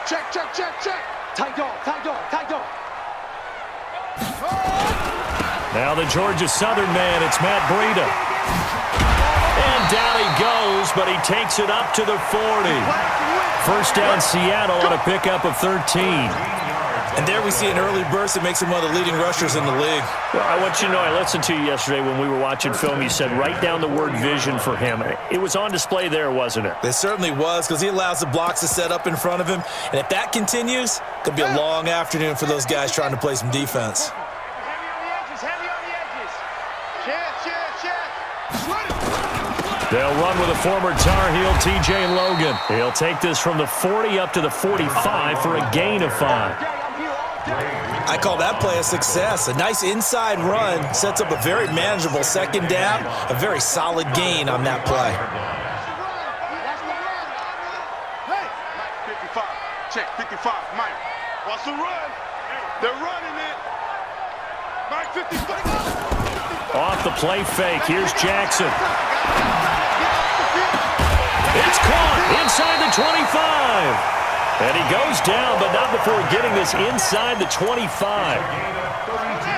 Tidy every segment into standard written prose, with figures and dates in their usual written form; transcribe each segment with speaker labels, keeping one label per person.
Speaker 1: Check, check, check, check. Tight dog, tight dog, tight dog.
Speaker 2: Now the Georgia Southern man, it's Matt Breida. And down he goes, but he takes it up to the 40. First down Seattle on a pickup of 13.
Speaker 3: And there we see an early burst that makes him one of the leading rushers in the league.
Speaker 2: Well, I want you to know, I listened to you yesterday when we were watching film. You said write down the word vision for him. It was on display there, wasn't it?
Speaker 3: It certainly was, because he allows the blocks to set up in front of him. And if that continues, it'll be a long afternoon for those guys trying to play some defense.
Speaker 1: Heavy on the edges. Check.
Speaker 2: They'll run with a former Tar Heel, TJ Logan. He'll take this from the 40 up to the 45 for a gain of 5.
Speaker 3: I call that play a success. A nice inside run sets up a very manageable second down, a very solid gain on that play.
Speaker 1: Hey, 55. Check, 55. Mike, watch the run. They're running it. Mike, 55.
Speaker 2: Off the play fake, here's Jackson. It's caught inside the 25. And he goes down, but not before getting this inside the 25.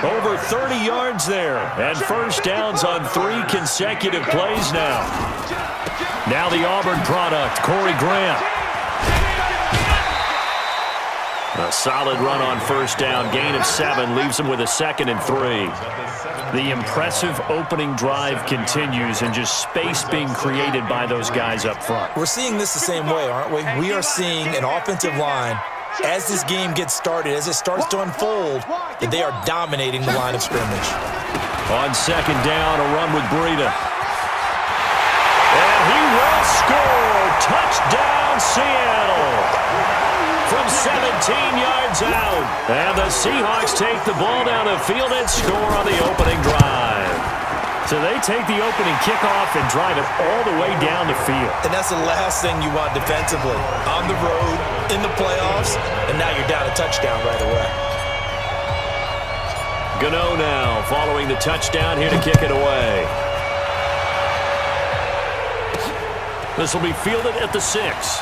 Speaker 2: Over 30 yards there. And first downs on 3 consecutive plays now. Now the Auburn product, Corey Grant. A solid run on first down. Gain of 7 leaves him with a 2nd and 3. The impressive opening drive continues, and just space being created by those guys up front.
Speaker 3: We're seeing this the same way, aren't we? We are seeing an offensive line, as this game gets started, as it starts to unfold, that they are dominating the line of scrimmage.
Speaker 2: On second down, a run with Breida. And he will score. Touchdown, Seattle. From 17 yards out. And the Seahawks take the ball down the field and score on the opening drive. So they take the opening kickoff and drive it all the way down the field.
Speaker 3: And that's the last thing you want defensively. On the road, in the playoffs, and now you're down a touchdown right away.
Speaker 2: Gano now following the touchdown here to kick it away. This will be fielded at the 6.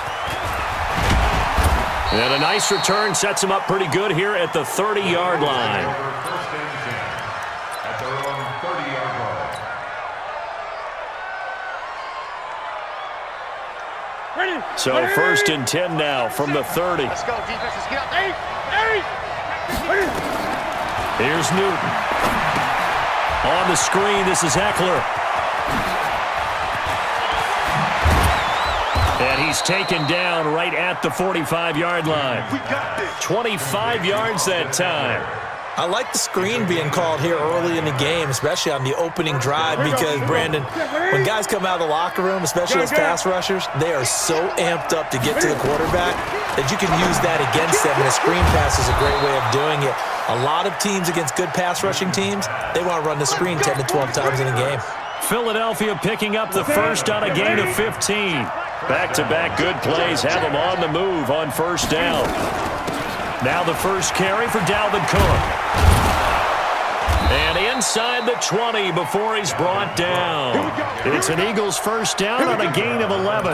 Speaker 2: And a nice return sets him up pretty good here at the 30-yard line. So first and 10 now from the 30.
Speaker 1: Let's go, defense. Let's get up. 8.
Speaker 2: Here's Newton. On the screen, this is Eckler. And he's taken down right at the 45-yard line. 25 yards that time.
Speaker 3: I like the screen being called here early in the game, especially on the opening drive, because, Brandon, when guys come out of the locker room, especially as pass rushers, they are so amped up to get to the quarterback that you can use that against them, and a screen pass is a great way of doing it. A lot of teams against good pass rushing teams, they want to run the screen 10 to 12 times in a game.
Speaker 2: Philadelphia picking up the first on a gain of 15. Back-to-back good plays have them on the move on first down. Now the first carry for Dalvin Cook. And inside the 20 before he's brought down. It's an Eagles first down on a gain of 11.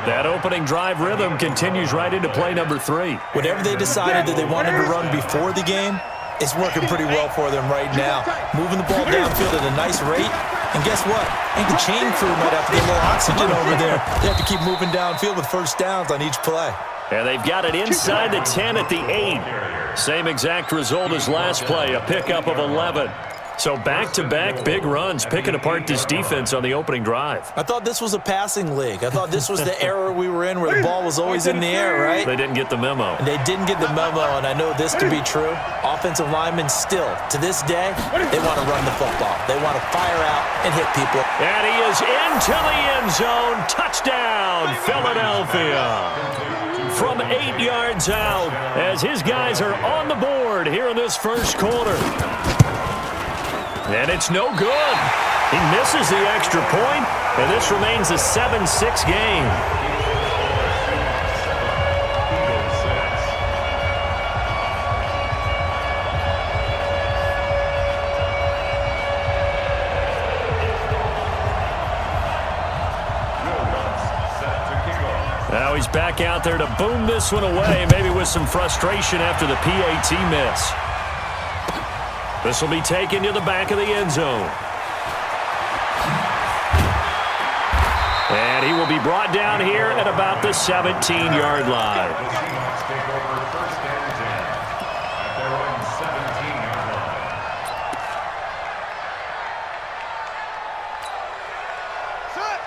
Speaker 2: That opening drive rhythm continues right into play number 3.
Speaker 3: Whatever they decided that they wanted to run before the game, it's working pretty well for them right now. Moving the ball downfield at a nice rate. And guess what? I think the chain crew might have to get a little oxygen over there. They have to keep moving downfield with first downs on each play.
Speaker 2: And they've got it inside the 10 at the 8. Same exact result as last play, a pickup of 11. So back-to-back big runs, picking apart this defense on the opening drive.
Speaker 3: I thought this was a passing league. I thought this was the era we were in where the ball was always in the air, right?
Speaker 2: They didn't get the memo.
Speaker 3: And they didn't get the memo, and I know this to be true. Offensive linemen still, to this day, they want to run the football. They want to fire out and hit people.
Speaker 2: And he is into the end zone. Touchdown, Philadelphia. From 8 yards out, as his guys are on the board here in this first quarter. And it's no good. He misses the extra point, and this remains a 7-6 game. Now he's back out there to boom this one away, maybe with some frustration after the PAT miss. This will be taken to the back of the end zone. And he will be brought down here at about the 17-yard line.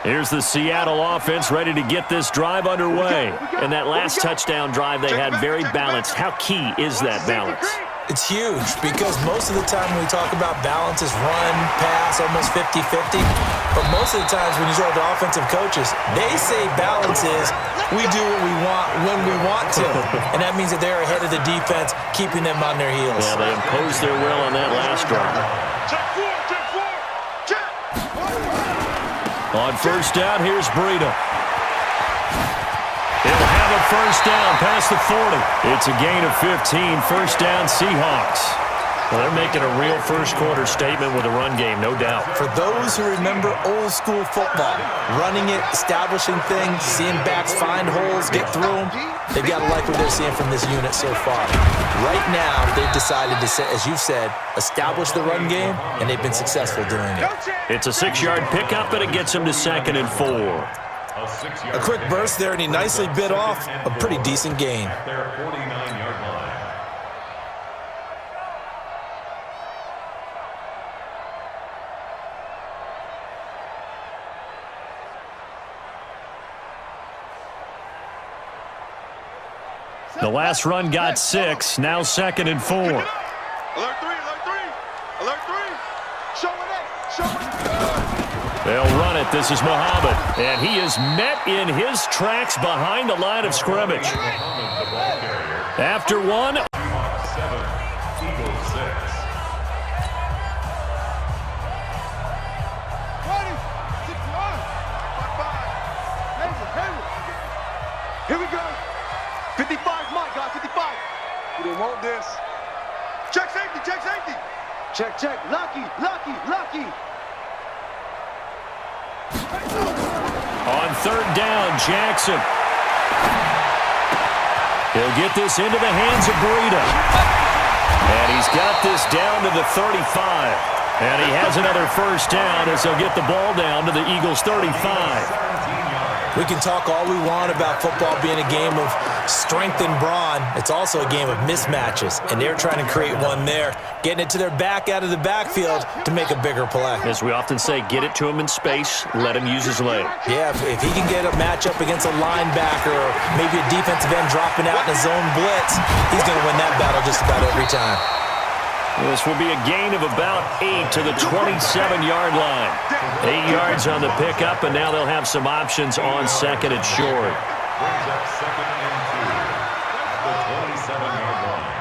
Speaker 2: Here's the Seattle offense ready to get this drive underway. And that last touchdown drive they had very balanced. How key is that balance?
Speaker 3: It's huge because most of the time when we talk about balance is run, pass, almost 50-50. But most of the times when you talk to offensive coaches, they say balance is we do what we want when we want to. And that means that they're ahead of the defense, keeping them on their heels.
Speaker 2: Yeah, they imposed their will on that last drive. On first down, here's Breida. He'll have a first down past the 40. It's a gain of 15. First down, Seahawks. Well, they're making a real first-quarter statement with a run game, no doubt.
Speaker 3: For those who remember old-school football, running it, establishing things, seeing backs find holes, get through them, they've got to like what they're seeing from this unit so far. Right now, they've decided to, as you've said, establish the run game, and they've been successful doing it.
Speaker 2: It's a 6-yard pickup, and it gets them to 2nd and 4.
Speaker 3: A quick burst there, and he nicely bit off a pretty decent gain.
Speaker 2: The last run got 6, now 2nd and 4.
Speaker 1: Alert 3, alert 3, alert 3. Show it, show it.
Speaker 2: They'll run it. This is Muhammad. And he is met in his tracks behind the line of scrimmage. After one.
Speaker 1: Here we go. 55, my God, 55. We didn't want this. Check safety, check safety. Check. Lucky.
Speaker 2: On third down, Jackson. He'll get this into the hands of Breida. And he's got this down to the 35. And he has another first down as they'll get the ball down to the Eagles' 35.
Speaker 3: We can talk all we want about football being a game of strength and brawn. It's also a game of mismatches, and they're trying to create one there, getting it to their back out of the backfield to make a bigger play.
Speaker 2: As we often say, get it to him in space, let him use his leg.
Speaker 3: Yeah, if he can get a matchup against a linebacker or maybe a defensive end dropping out in a zone blitz, he's going to win that battle just about every time.
Speaker 2: This will be a gain of about 8 to the 27-yard line. 8 yards on the pickup, and now they'll have some options on 2nd and short.
Speaker 4: Brings up 2nd and 2 at the 27-yard line.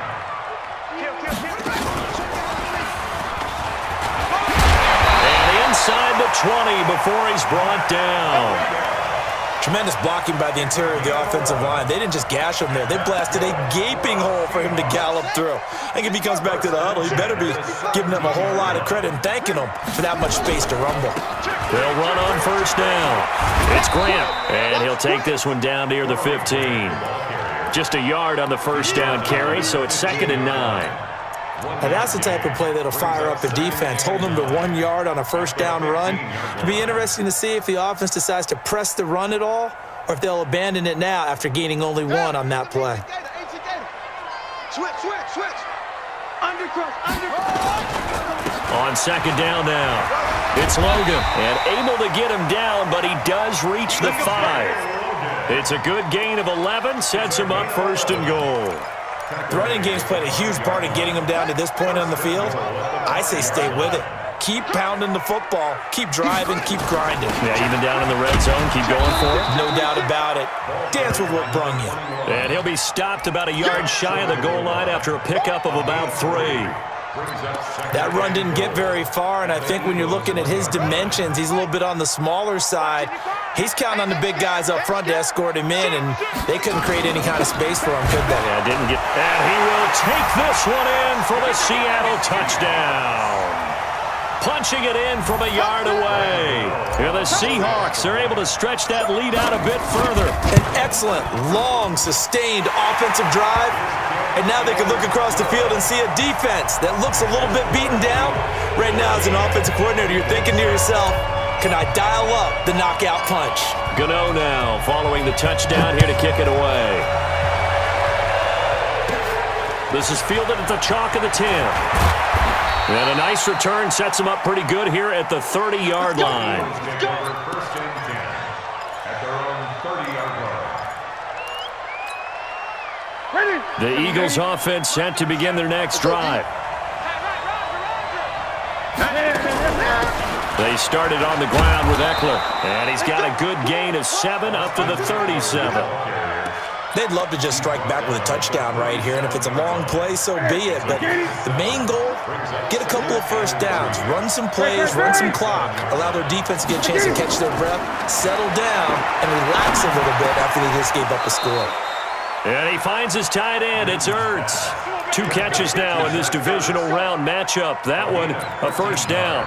Speaker 2: And inside the 20 before he's brought down.
Speaker 3: Tremendous blocking by the interior of the offensive line. They didn't just gash him there. They blasted a gaping hole for him to gallop through. I think if he comes back to the huddle, he better be giving them a whole lot of credit and thanking them for that much space to rumble.
Speaker 2: They'll run on first down. It's Grant, and he'll take this one down near the 15. Just a yard on the first down carry, so it's 2nd and 9.
Speaker 3: Now that's the type of play that'll fire up a defense. Hold them to 1 yard on a first down run. It'll be interesting to see if the offense decides to press the run at all or if they'll abandon it now after gaining only 1 on that play.
Speaker 1: Switch. Undercross.
Speaker 2: On 2nd down now, it's Logan, and able to get him down, but he does reach the 5. It's a good gain of 11, sets him up 1st and goal.
Speaker 3: The running game's played a huge part in getting them down to this point on the field. I say stay with it. Keep pounding the football. Keep driving. Keep grinding.
Speaker 2: Yeah, even down in the red zone, keep going for it.
Speaker 3: No doubt about it. Dance with what brung you.
Speaker 2: And he'll be stopped about a yard shy of the goal line after a pickup of about 3.
Speaker 3: That run didn't get very far, and I think when you're looking at his dimensions, he's a little bit on the smaller side. He's counting on the big guys up front to escort him in, and they couldn't create any kind of space for him, could they?
Speaker 2: Yeah, didn't get. And he will take this one in for the Seattle touchdown. Punching it in from a yard away. Here the Seahawks are able to stretch that lead out a bit further.
Speaker 3: An excellent, long, sustained offensive drive. And now they can look across the field and see a defense that looks a little bit beaten down. Right now, as an offensive coordinator, you're thinking to yourself, can I dial up the knockout punch?
Speaker 2: Gano now following the touchdown here to kick it away. This is fielded at the chalk of the 10. And a nice return sets them up pretty good here at the 30-yard line.
Speaker 4: First and 10 at their own 30-yard line.
Speaker 2: The Eagles offense set to begin their next drive. They started on the ground with Eckler, and he's got a good gain of 7 up to the 37.
Speaker 3: They'd love to just strike back with a touchdown right here, and if it's a long play, so be it. But the main goal, get a couple of first downs, run some plays, run some clock, allow their defense to get a chance to catch their breath, settle down, and relax a little bit after they just gave up a score.
Speaker 2: And he finds his tight end. It's Ertz. 2 catches now in this divisional round matchup. That one, a first down.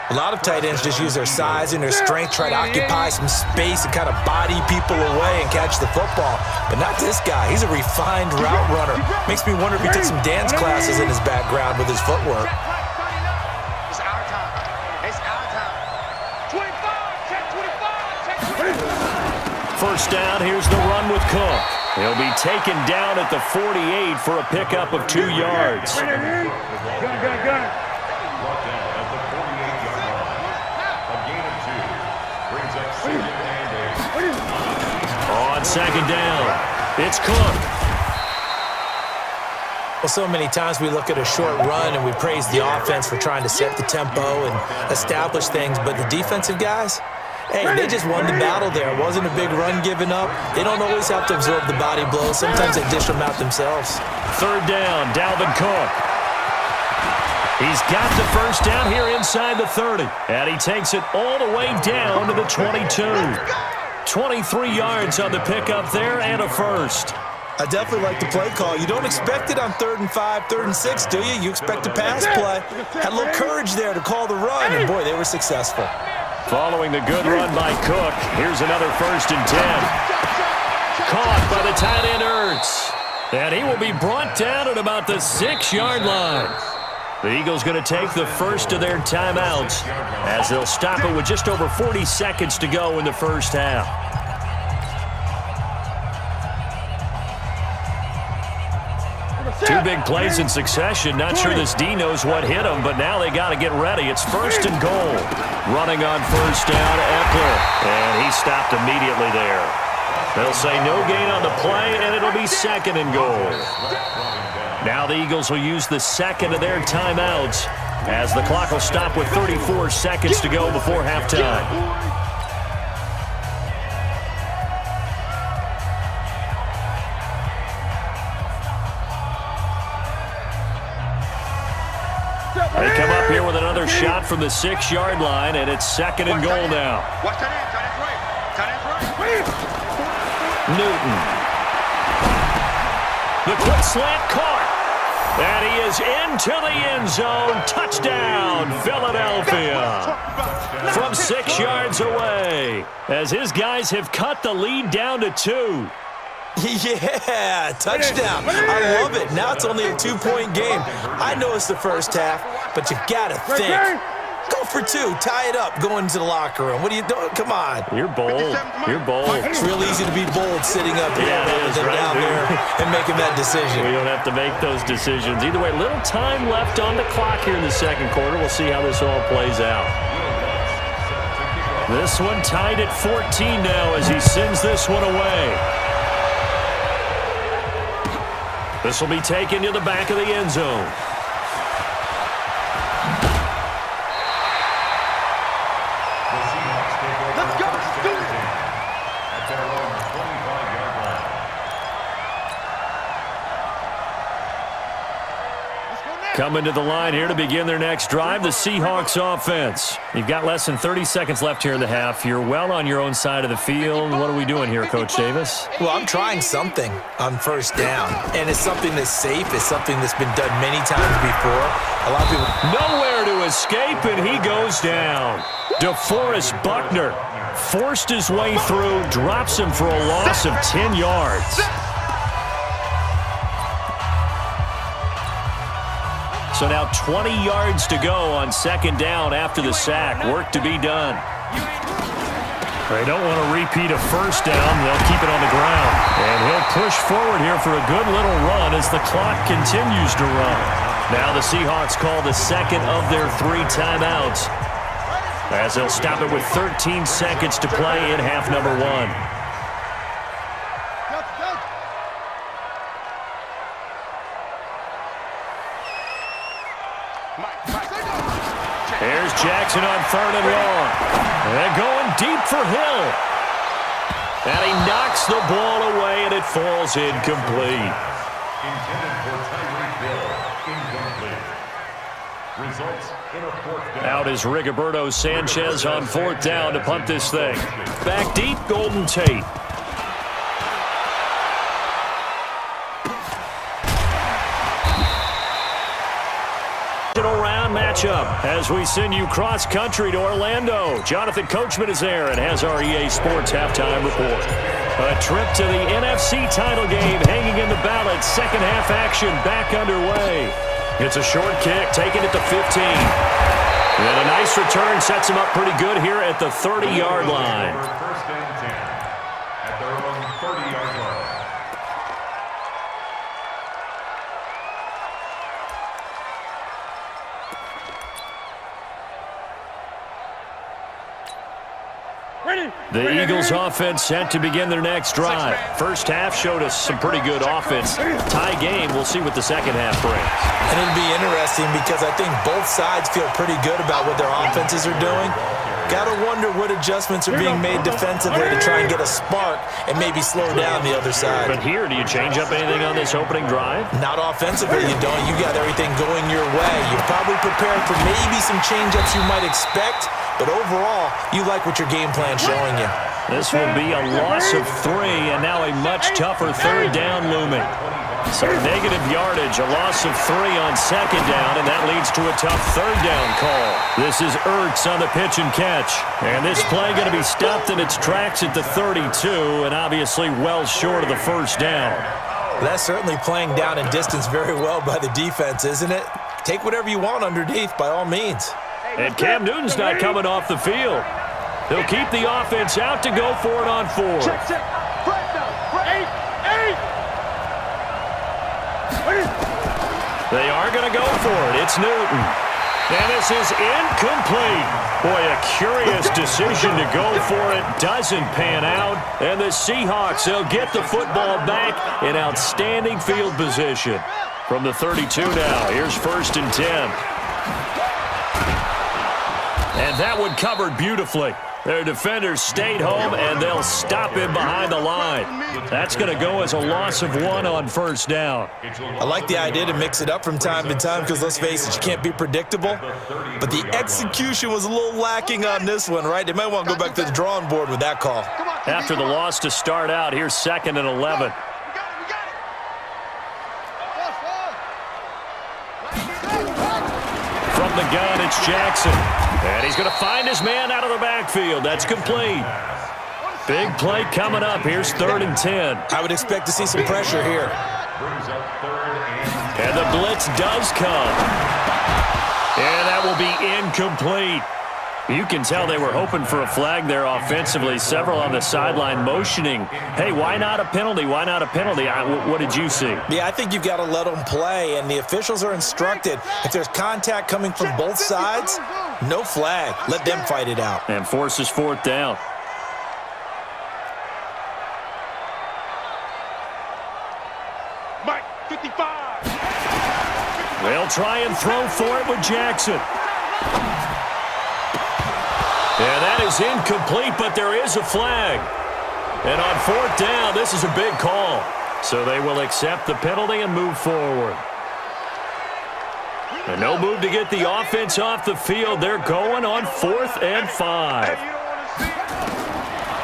Speaker 3: A lot of tight ends just use their size and their strength, try to occupy some space and kind of body people away and catch the football. But not this guy. He's a refined route runner. Makes me wonder if he took some dance classes in his background with his footwork.
Speaker 1: It's our time. It's our time. 25, check 25, check 25.
Speaker 2: First down, here's the run with Cook. He'll be taken down at the 48 for a pickup of 2 yards.
Speaker 4: Brought down at the 48-yard line. A gain of 2 brings up second and 8.
Speaker 2: On second down, it's Cook.
Speaker 3: Well, so many times we look at a short run and we praise the offense for trying to set the tempo and establish things, but the defensive guys, hey, they just won the battle there. It wasn't a big run given up. They don't always have to absorb the body blows. Sometimes they dish them out themselves.
Speaker 2: Third down, Dalvin Cook. He's got the first down here inside the 30, and he takes it all the way down to the 22. 23 yards on the pickup there and a first.
Speaker 3: I definitely like the play call. You don't expect it on 3rd and 5, 3rd and 6, do you? You expect a pass play. Had a little courage there to call the run, and boy, they were successful.
Speaker 2: Following the good run by Cook, here's another 1st and 10. Caught by the tight end Ertz. And he will be brought down at about the 6-yard line. The Eagles going to take the first of their timeouts as they'll stop it with just over 40 seconds to go in the first half. Two big plays in succession. Not sure this D knows what hit him, but now they got to get ready. It's 1st and goal. Running on first down, Eckler. And he stopped immediately there. They'll say no gain on the play, and it'll be 2nd and goal. Now the Eagles will use the second of their timeouts as the clock will stop with 34 seconds to go before halftime. They come up here with another shot from the 6-yard line, and it's 2nd and goal now.
Speaker 1: Watch that end, right.
Speaker 2: Newton. The quick slant caught. And he is into the end zone. Touchdown, Philadelphia. From 6 yards away, as his guys have cut the lead down to 2.
Speaker 3: Yeah, touchdown. I love it. Now it's only a 2-point game. I know it's the first half, but you got to think. Go for 2. Tie it up. Go into the locker room. What are you doing? Come on.
Speaker 2: You're bold. You're bold.
Speaker 3: It's real easy to be bold sitting up here
Speaker 2: Yeah, it is, right,
Speaker 3: down there and making that decision.
Speaker 2: We don't have to make those decisions. Either way, little time left on the clock here in the second quarter. We'll see how this all plays out. This one tied at 14 now as he sends this one away. This will be taken to the back of the end zone.
Speaker 1: Let's go. Let's do it.
Speaker 4: At their own 25-yard line.
Speaker 1: Let's go now.
Speaker 2: Coming to the line here to begin their next drive, the Seahawks offense. You've got less than 30 seconds left here in the half. You're well on your own side of the field. What are we doing here, Coach Davis?
Speaker 3: Well, I'm trying something on first down, and it's something that's safe. It's something that's been done many times before. A lot of people...
Speaker 2: Nowhere to escape, and he goes down. DeForest Buckner forced his way through, drops him for a loss of 10 yards. So now 20 yards to go on second down after the sack. Work to be done. They don't want to repeat a first down. They'll keep it on the ground. And he'll push forward here for a good little run as the clock continues to run. Now the Seahawks call the second of their 3 timeouts, as they'll stop it with 13 seconds to play in half number 1. Here's Jackson on 3rd and long. And going deep for Hill. And he knocks the ball away, and it falls incomplete.
Speaker 4: Intended for Tyreek Hill. Incomplete. Results in a 4th down.
Speaker 2: Out is Rigoberto Sanchez on 4th down to punt this thing. Back deep, Golden Tate. Matchup as we send you cross-country to Orlando. Jonathan Coachman is there and has our EA Sports halftime report. A trip to the NFC title game hanging in the balance. Second half action back underway. It's a short kick, taking it to 15. And a nice return sets him up pretty good here at the 30-yard line.
Speaker 4: First and 10 at their own 30-yard line.
Speaker 2: The Eagles offense set to begin their next drive. First half showed us some pretty good offense. Tie game, we'll see what the second half brings.
Speaker 3: And it'll be interesting because I think both sides feel pretty good about what their offenses are doing. Got to wonder what adjustments are being made defensively to try and get a spark and maybe slow down the other side.
Speaker 2: But here, do you change up anything on this opening drive?
Speaker 3: Not offensively, you don't. You got everything going your way. You're probably prepared for maybe some change-ups you might expect, but overall, you like what your game plan's showing you.
Speaker 2: This will be a loss of 3, and now a much tougher 3rd down looming. So negative yardage, a loss of 3 on second down, and that leads to a tough 3rd down call. This is Ertz on the pitch and catch. And this play going to be stopped in its tracks at the 32, and obviously well short of the first down.
Speaker 3: That's certainly playing down in distance very well by the defense, isn't it? Take whatever you want underneath, by all means.
Speaker 2: And Cam Newton's not coming off the field. He'll keep the offense out to go for it on 4.
Speaker 1: Check.
Speaker 2: They are going to go for it. It's Newton. And this is incomplete. Boy, a curious decision to go for it. Doesn't pan out. And the Seahawks, they'll get the football back in outstanding field position. From the 32 now, here's 1st and 10. And that one covered beautifully. Their defenders stayed home, and they'll stop him behind the line. That's going to go as a loss of 1 on first down.
Speaker 3: I like the idea to mix it up from time to time because, let's face it, you can't be predictable. But the execution was a little lacking on this one, right? They might want to go back to the drawing board with that call.
Speaker 2: After the loss to start out, here's 2nd and 11. From the gun, it's Jackson. And he's going to find his man out of the backfield. That's complete. Big play coming up. Here's 3rd and 10.
Speaker 3: I would expect to see some pressure here.
Speaker 2: And the blitz does come. And that will be incomplete. You can tell they were hoping for a flag there offensively. Several on the sideline motioning. Hey, why not a penalty? Why not a penalty? What did you see?
Speaker 3: Yeah, I think you've got to let them play, and the officials are instructed. If there's contact coming from both sides, no flag. Let them fight it out.
Speaker 2: And forces 4th down.
Speaker 1: Mike, 55.
Speaker 2: They'll try and throw for it with Jackson. And that is incomplete, but there is a flag. And on 4th down, this is a big call. So they will accept the penalty and move forward. And no move to get the offense off the field. They're going on 4th and 5.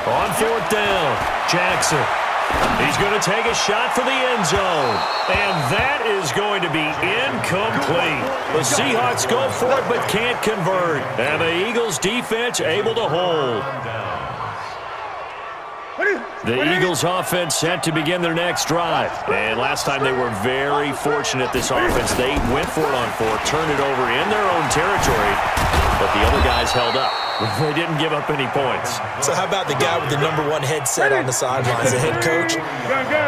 Speaker 2: On 4th down, Jackson. He's going to take a shot for the end zone. And that is going to be incomplete. The Seahawks go for it but can't convert. And the Eagles defense able to hold. The Eagles offense set to begin their next drive. And last time they were very fortunate, this offense. They went for it on 4th, turned it over in their own territory, but the other guys held up. They didn't give up any points.
Speaker 3: So how about the guy with the #1 headset on the sidelines, the head coach?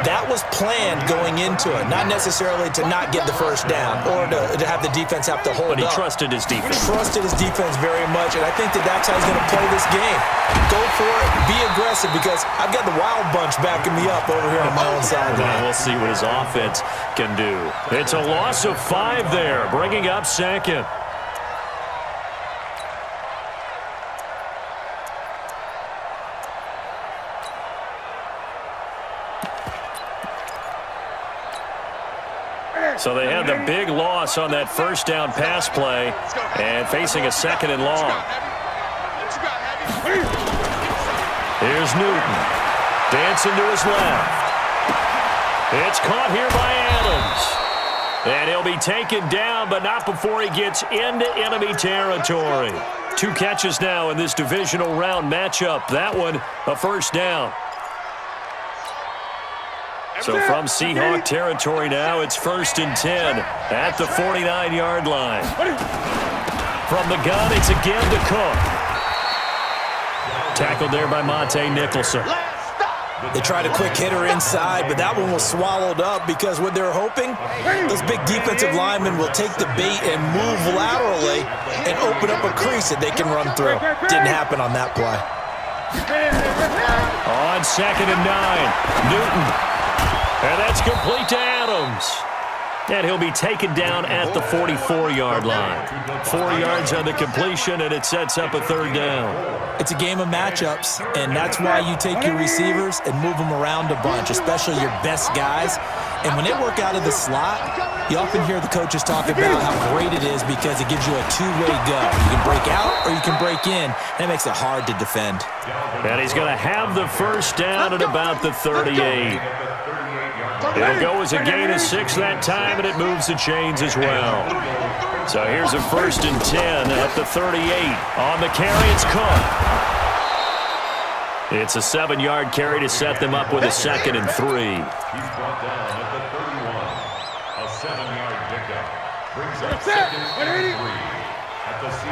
Speaker 3: That was planned going into it, not necessarily to not get the first down or to have the defense have to hold up.
Speaker 2: But he trusted his defense.
Speaker 3: Trusted his defense very much, and I think that's how he's going to play this game. Go for it, be aggressive, because I've got the Wild Bunch backing me up over here on my own sideline.
Speaker 2: We'll see what his offense can do. It's a loss of 5 there, bringing up 2nd. So they had the big loss on that first down pass play and facing a 2nd and long. Here's Newton. Dancing to his left. It's caught here by Adams. And he'll be taken down, but not before he gets into enemy territory. 2 catches now in this divisional round matchup. That one, a first down. So from Seahawk territory now, it's 1st and 10 at the 49-yard line. From the gun, it's again to Cook. Tackled there by Monte Nicholson.
Speaker 3: They tried a quick hitter inside, but that one was swallowed up because what they're hoping, those big defensive linemen will take the bait and move laterally and open up a crease that they can run through. Didn't happen on that play.
Speaker 2: On 2nd and 9, Newton. And that's complete to Adams. And he'll be taken down at the 44-yard line. 4 yards on the completion, and it sets up a 3rd down.
Speaker 3: It's a game of matchups, and that's why you take your receivers and move them around a bunch, especially your best guys. And when they work out of the slot, you often hear the coaches talk about how great it is because it gives you a two-way go. You can break out or you can break in, and it makes it hard to defend.
Speaker 2: And he's going to have the first down at about the 38. It'll go as a gain of 6 that time, and it moves the chains as well. So here's a 1st and 10 at the 38. On the carry, it's Cook. It's a 7-yard carry to set them up with a 2nd and 3.
Speaker 4: He's brought down at the 31. A 7-yard pickup brings up 2nd and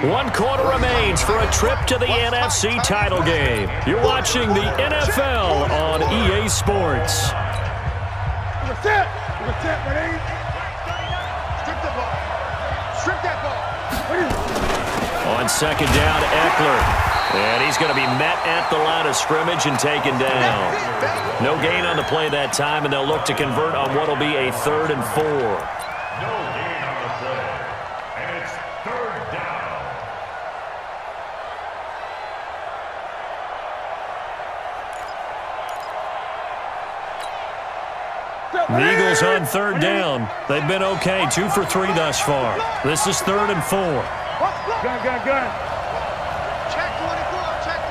Speaker 4: 3.
Speaker 2: 1 quarter remains for a trip to the NFC title game. You're watching the NFL on EA Sports.
Speaker 1: Strip the ball. Strip that ball.
Speaker 2: On 2nd down, Eckler. And he's going to be met at the line of scrimmage and taken down. No gain on the play that time, and they'll look to convert on what will be a 3rd and 4.
Speaker 4: No gain on the play. And it's 3rd down.
Speaker 2: The Eagles on 3rd down. They've been okay, 2 for 3 thus far. This is 3rd and 4.
Speaker 1: Gun. Check 24. Check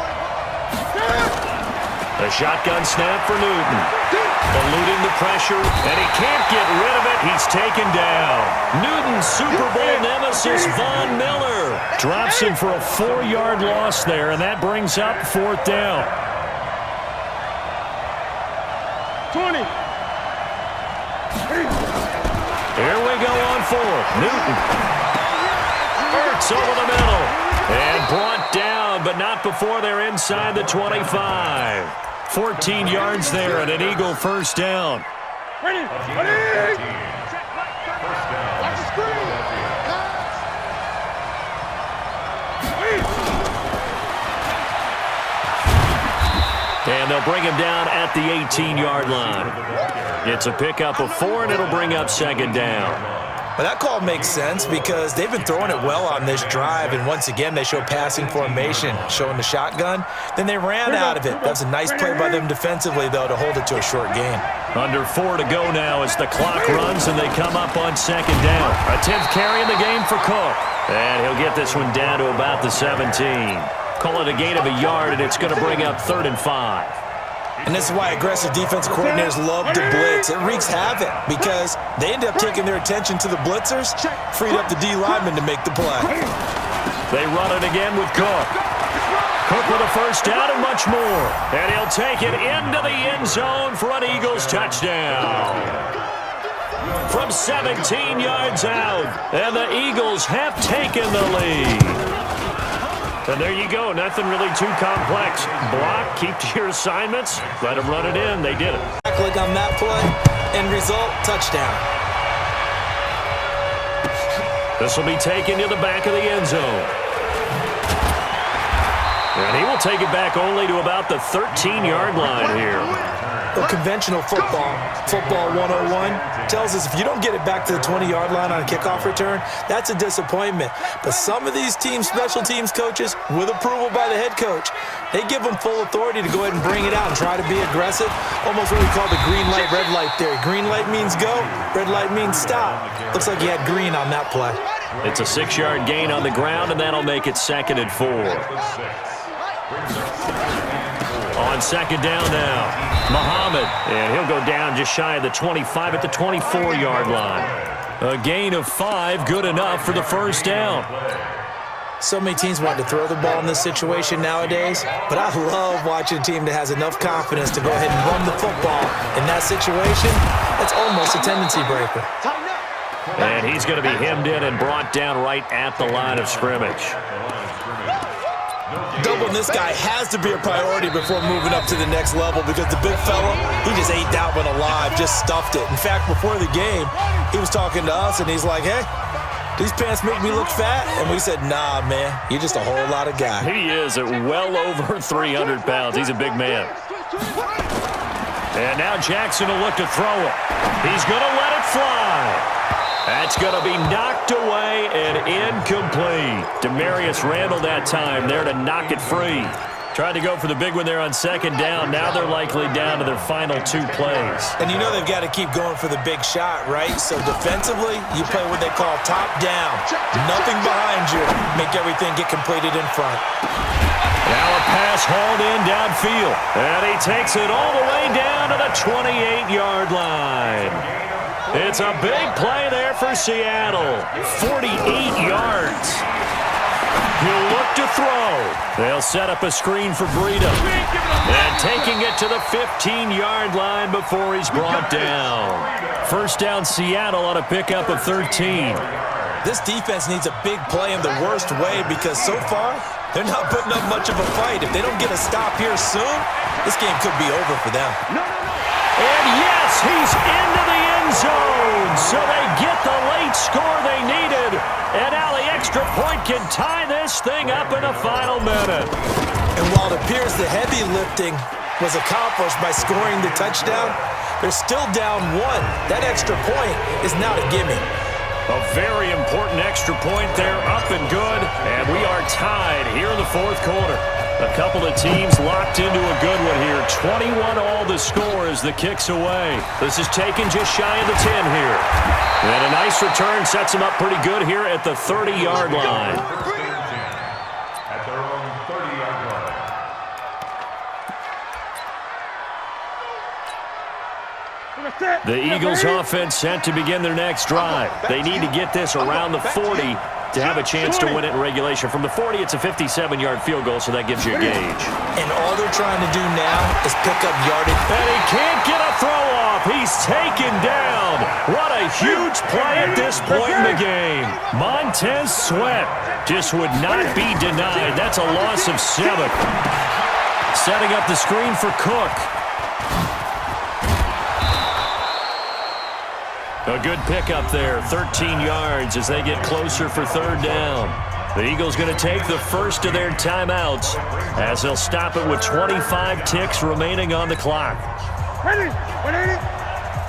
Speaker 1: 24.
Speaker 2: A shotgun snap for Newton. Eluding the pressure, and he can't get rid of it. He's taken down. Newton's Super Bowl nemesis, Von Miller, drops him for a 4-yard loss there, and that brings up 4th down.
Speaker 1: 20.
Speaker 2: Here we go on 4th. Newton. Hurts over the middle. And brought down, but not before they're inside the 25. 14 yards there and an Eagle first down.
Speaker 1: Ready.
Speaker 4: First down.
Speaker 1: Watch the screen.
Speaker 2: And they'll bring him down at the 18-yard line. It's a pickup of 4, and it'll bring up 2nd down.
Speaker 3: Well, that call makes sense because they've been throwing it well on this drive, and once again, they show passing formation, showing the shotgun. Then they ran out of it. That was a nice play by them defensively, though, to hold it to a short gain.
Speaker 2: Under 4 to go now as the clock runs and they come up on second down. A 10th carry in the game for Cook. And he'll get this one down to about the 17. Call it a gain of a yard, and it's going to bring up 3rd and 5.
Speaker 3: And this is why aggressive defensive coordinators love to blitz. It wreaks havoc because they end up taking their attention to the blitzers, freed up the D lineman to make the play.
Speaker 2: They run it again with Cook. Cook with a first down and much more. And he'll take it into the end zone for an Eagles touchdown. From 17 yards out, and the Eagles have taken the lead. And there you go. Nothing really too complex. Block, keep to your assignments, let them run it in. They did it.
Speaker 3: Click on that play, end result, touchdown.
Speaker 2: This will be taken to the back of the end zone. And he will take it back only to about the 13-yard line here.
Speaker 3: Well, conventional football 101, tells us if you don't get it back to the 20-yard line on a kickoff return, that's a disappointment. But some of these special teams coaches, with approval by the head coach, they give them full authority to go ahead and bring it out and try to be aggressive, almost what we call the green light, red light theory. Green light means go, red light means stop. Looks like he had green on that play.
Speaker 2: It's a 6-yard gain on the ground, and that'll make it 2nd and 4. On second down now, Muhammad, and he'll go down just shy of the 25 at the 24-yard line. A gain of 5, good enough for the first down.
Speaker 3: So many teams want to throw the ball in this situation nowadays, but I love watching a team that has enough confidence to go ahead and run the football. In that situation, that's almost a tendency breaker.
Speaker 2: And he's going to be hemmed in and brought down right at the line of scrimmage.
Speaker 3: Doubling this guy has to be a priority before moving up to the next level because the big fella, he just ate that one alive, just stuffed it. In fact, before the game, he was talking to us, and he's like, hey, these pants make me look fat? And we said, nah, man, you're just a whole lot of guy.
Speaker 2: He is at well over 300 pounds. He's a big man. And now Jackson will look to throw it. He's going to let it fly. That's going to be knocked away and incomplete. Demarius Randall that time there to knock it free. Tried to go for the big one there on second down. Now they're likely down to their final 2 plays.
Speaker 3: And you know they've got to keep going for the big shot, right? So defensively, you play what they call top down. Nothing behind you. Make everything get completed in front.
Speaker 2: Now a pass hauled in downfield. And he takes it all the way down to the 28-yard line. It's a big play there for Seattle. 48 yards. He'll look to throw. They'll set up a screen for Breida. And taking it to the 15-yard line before he's brought down. First down Seattle on a pickup of 13.
Speaker 3: This defense needs a big play in the worst way because so far, they're not putting up much of a fight. If they don't get a stop here soon, this game could be over for them.
Speaker 2: And yes, he's into the end zone. So they get the late score they needed. And now the extra point can tie this thing up in the final minute.
Speaker 3: And while it appears the heavy lifting was accomplished by scoring the touchdown, they're still down 1. That extra point is now a gimme.
Speaker 2: A very important extra point there, up and good. And we are tied here in the 4th quarter. A couple of teams locked into a good one here. 21 all the score as the kick's away. This is taken just shy of the 10 here. And a nice return sets them up pretty good here at the 30-yard line.
Speaker 4: At their own 30-yard line.
Speaker 2: The Eagles offense set to begin their next drive. They need to get this around the 40 to have a chance to win it in regulation. From the 40, it's a 57-yard field goal, so that gives you a gauge.
Speaker 3: And all they're trying to do now is pick up yardage.
Speaker 2: And he can't get a throw off. He's taken down. What a huge play at this point in the game. Montez Sweat just would not be denied. That's a loss of 7. Setting up the screen for Cook. A good pickup there, 13 yards as they get closer for 3rd down. The Eagles going to take the first of their timeouts as they'll stop it with 25 ticks remaining on the clock.
Speaker 1: Ready? 180.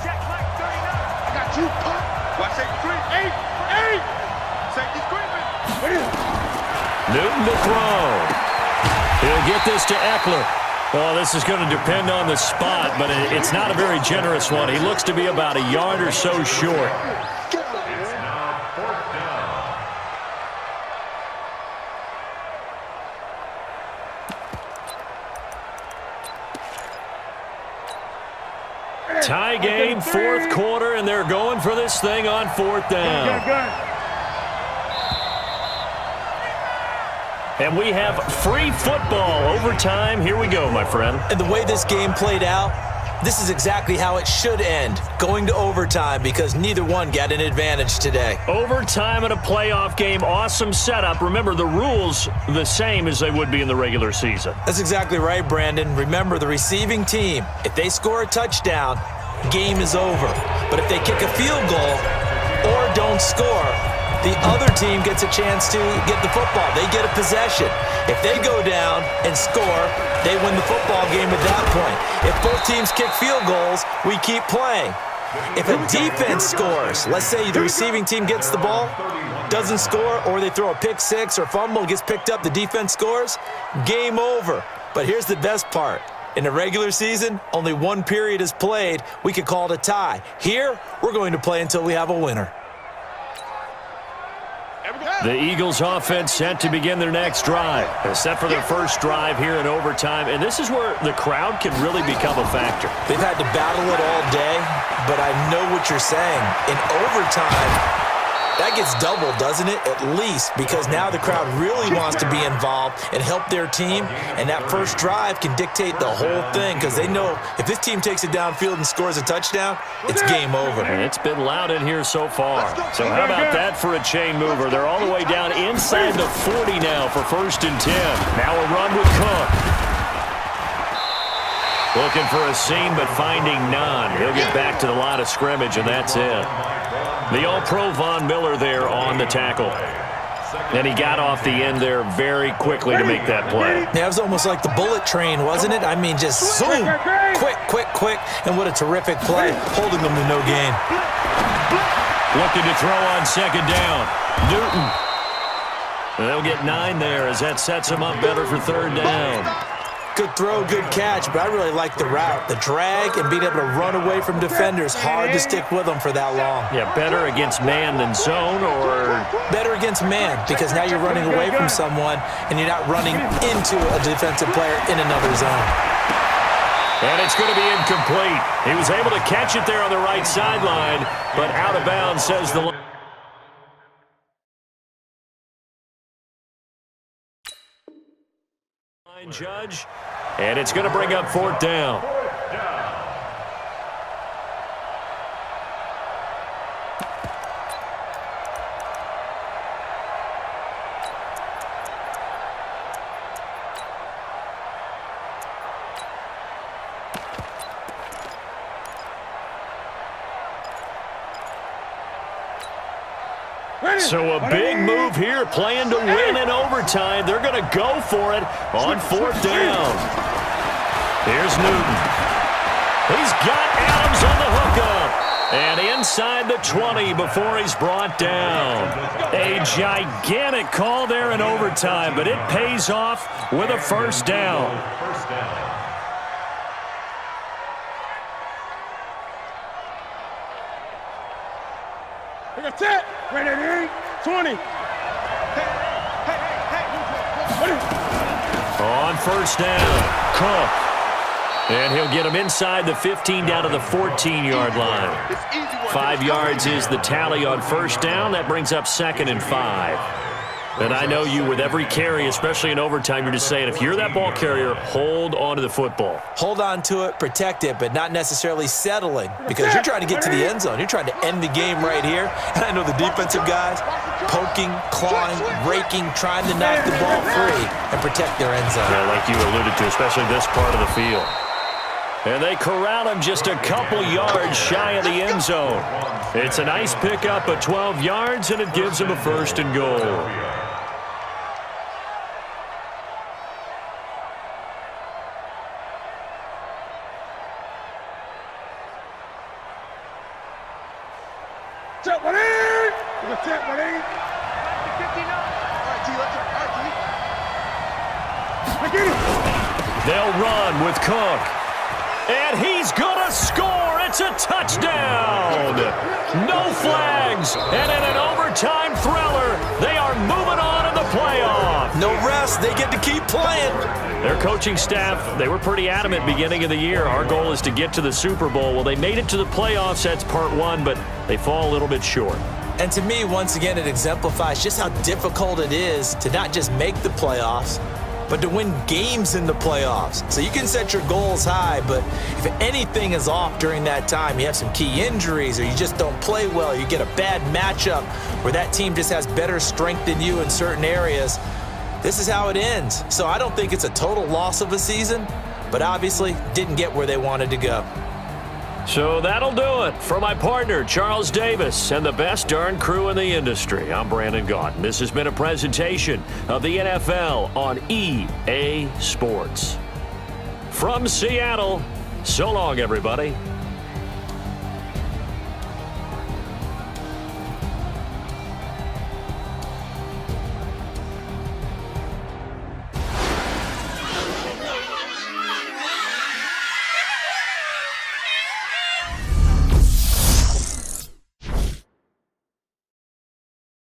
Speaker 1: Check, Mike, 39. I got you. Watch 8, 3, 8.
Speaker 2: Newton to throw. He'll get this to Eckler. Well, this is going to depend on the spot, but it's not a very generous one. He looks to be about a yard or so short.
Speaker 4: It's now 4th down.
Speaker 2: Tie game, 4th quarter, and they're going for this thing on 4th down. And we have free football overtime. Here we go, my friend.
Speaker 3: And the way this game played out, this is exactly how it should end, going to overtime, because neither one got an advantage today.
Speaker 2: Overtime in a playoff game, awesome setup. Remember, the rules the same as they would be in the regular season.
Speaker 3: That's exactly right, Brandon. Remember, the receiving team, if they score a touchdown, game is over. But if they kick a field goal or don't score, the other team gets a chance to get the football. They get a possession. If they go down and score, they win the football game at that point. If both teams kick field goals, we keep playing. If a defense scores, let's say the receiving team gets the ball, doesn't score, or they throw a pick six or fumble, gets picked up, the defense scores, game over. But here's the best part. In the regular season, only one period is played. We could call it a tie. Here, we're going to play until we have a winner.
Speaker 2: The Eagles offense set to begin their next drive. They're set for their first drive here in overtime, and this is where the crowd can really become a factor.
Speaker 3: They've had to battle it all day, but I know what you're saying. In overtime, that gets doubled, doesn't it? At least, because now the crowd really wants to be involved and help their team, and that first drive can dictate the whole thing, because they know if this team takes it downfield and scores a touchdown, it's game over.
Speaker 2: And it's been loud in here so far. So how about that for a chain mover? They're all the way down inside the 40 now for 1st and 10. Now a run with Cook. Looking for a seam, but finding none. He'll get back to the line of scrimmage, and that's it. The All-Pro Von Miller there on the tackle. And he got off the end there very quickly to make that play.
Speaker 3: Yeah, it was almost like the bullet train, wasn't it? I mean, just zoom, quick, quick, quick, and what a terrific play, holding them to no gain.
Speaker 2: Looking to throw on 2nd down. Newton. And they'll get 9 there as that sets him up better for 3rd down.
Speaker 3: Good throw, good catch, but I really like the route. The drag and being able to run away from defenders, hard to stick with them for that long.
Speaker 2: Yeah, better against man than zone, or?
Speaker 3: Better against man, because now you're running away from someone and you're not running into a defensive player in another zone.
Speaker 2: And it's going to be incomplete. He was able to catch it there on the right sideline, but out of bounds, says the line judge. And it's going to bring up 4th down. So a big move here, playing to win in overtime. They're going to go for it on 4th down. Here's Newton. He's got Adams on the hookup. And inside the 20 before he's brought down. A gigantic call there in overtime, but it pays off with a 1st down.
Speaker 5: That's it. Ready, 20.
Speaker 2: On 1st down, Cook. And he'll get him inside the 15 down to the 14-yard line. 5 yards is the tally on 1st down. That brings up 2nd and 5. And I know you, with every carry, especially in overtime, you're just saying, if you're that ball carrier, hold on to the football.
Speaker 3: Hold on to it, protect it, but not necessarily settling, because you're trying to get to the end zone. You're trying to end the game right here. And I know the defensive guys poking, clawing, raking, trying to knock the ball free and protect their end zone.
Speaker 2: Yeah, like you alluded to, especially this part of the field. And they corral him just a couple yards shy of the end zone. It's a nice pickup of 12 yards, and it gives him a 1st and goal.
Speaker 5: Check, buddy. Check, buddy. 59. All right, T. Let's go. All right, T.
Speaker 2: They'll run with Cook. And he's going to score. It's a touchdown. No flags. And in an overtime thriller, they are moving on in the playoff.
Speaker 3: No rest. They get to keep playing.
Speaker 2: Their coaching staff, they were pretty adamant beginning of the year. Our goal is to get to the Super Bowl. Well, they made it to the playoffs. That's part one, but they fall a little bit short.
Speaker 3: And to me, once again, it exemplifies just how difficult it is to not just make the playoffs, but to win games in the playoffs. So you can set your goals high, but if anything is off during that time, you have some key injuries or you just don't play well, you get a bad matchup where that team just has better strength than you in certain areas, this is how it ends. So I don't think it's a total loss of a season, but obviously didn't get where they wanted to go.
Speaker 2: So that'll do it for my partner, Charles Davis, and the best darn crew in the industry. I'm Brandon Gaudin. This has been a presentation of the NFL on EA Sports. From Seattle, so long, everybody.